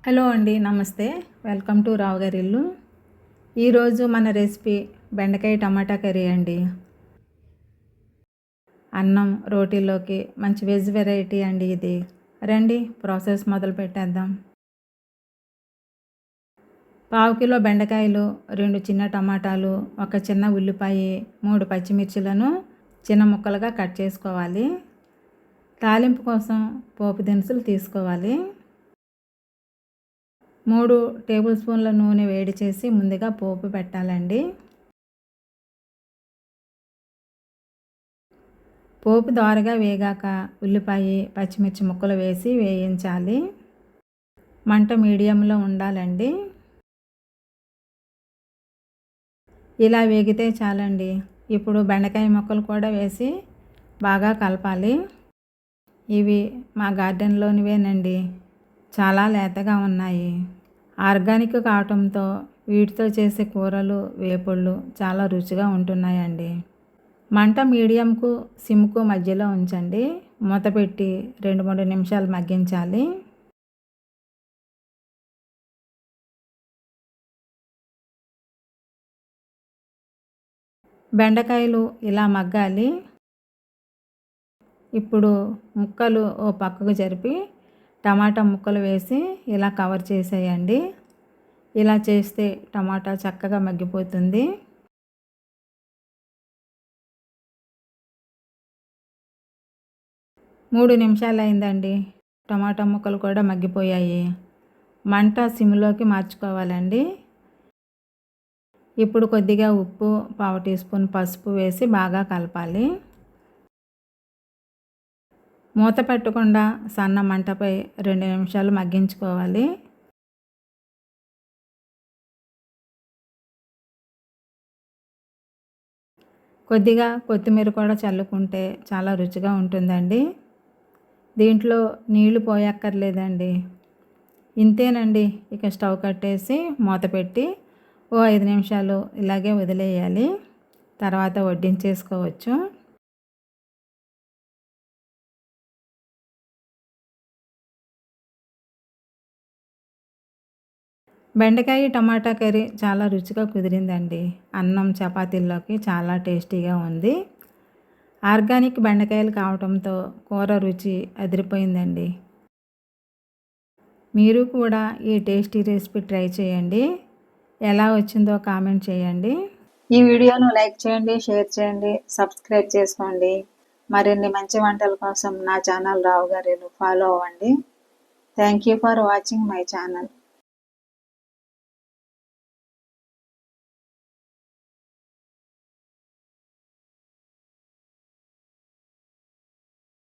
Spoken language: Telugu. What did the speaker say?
హలో అండి, నమస్తే. వెల్కమ్ టు రావు గారి ఇల్లు. ఈరోజు మన రెసిపీ బెండకాయ టమాటా కర్రీ అండి. అన్నం రోటీలోకి మంచి వెజ్ వెరైటీ అండి ఇది. రండి ప్రాసెస్ మొదలు పెట్టేద్దాం. 1/2 కిలో బెండకాయలు, 2 చిన్న టమాటాలు, ఒక చిన్న ఉల్లిపాయ, 3 పచ్చిమిర్చిలను చిన్న ముక్కలుగా కట్ చేసుకోవాలి. తాలింపు కోసం పోపు దినుసులు తీసుకోవాలి. 3 టేబుల్ స్పూన్ల నూనె వేడి చేసి ముందుగా పోపు పెట్టాలండి. పోపు దోరగా వేగాక ఉల్లిపాయ, పచ్చిమిర్చి ముక్కలు వేసి వేయించాలి. మంట మీడియంలో ఉండాలండి. ఇలా వేగితే చాలండి. ఇప్పుడు బెండకాయ ముక్కలు కూడా వేసి బాగా కలపాలి. ఇవి మా గార్డెన్లోనివేనండి. చాలా లేతగా ఉన్నాయి. ఆర్గానిక్ కావటంతో వీటితో చేసే కూరలు, వేపుళ్ళు చాలా రుచిగా ఉంటున్నాయండి. మంట మీడియంకు సిమ్కు మధ్యలో ఉంచండి. మూత పెట్టి 2-3 నిమిషాలు మగ్గించాలి. బెండకాయలు ఇలా మగ్గాలి. ఇప్పుడు ముక్కలు ఓ పక్కకు జరిపి టమాటా ముక్కలు వేసి ఇలా కవర్ చేసేయండి. ఇలా చేస్తే టమాటా చక్కగా మగ్గిపోతుంది. మూడు నిమిషాలు అయిందండి. టమాటా ముక్కలు కూడా మగ్గిపోయాయి. మంట సిమ్లోకి మార్చుకోవాలండి. ఇప్పుడు కొద్దిగా ఉప్పు, 1/2 టీ స్పూన్ పసుపు వేసి బాగా కలపాలి. మూత పెట్టకుండా సన్న మంటపై 2 నిమిషాలు మగ్గించుకోవాలి. కొద్దిగా కొత్తిమీర కూడా చల్లుకుంటే చాలా రుచిగా ఉంటుందండి. దీంట్లో నీళ్లు పోయక్కర్లేదండి. ఇంతేనండి. ఇక స్టవ్ కట్టేసి మూత పెట్టి ఓ 5 నిమిషాలు ఇలాగే వదిలేయాలి. తర్వాత వడ్డించేసుకోవచ్చు. బెండకాయ టమాటా కర్రీ చాలా రుచిగా కుదిరిందండి. అన్నం చపాతీల్లోకి చాలా టేస్టీగా ఉంది. ఆర్గానిక్ బెండకాయలు కావటంతో కూర రుచి అదిరిపోయిందండి. మీరు కూడా ఈ టేస్టీ రెసిపీ ట్రై చేయండి. ఎలా వచ్చిందో కామెంట్ చేయండి. ఈ వీడియోను లైక్ చేయండి, షేర్ చేయండి, సబ్స్క్రైబ్ చేసుకోండి. మరిన్ని మంచి వంటల కోసం నా ఛానల్ రావు గారి ఇల్లు ఫాలో అవ్వండి. Thank you for watching my channel.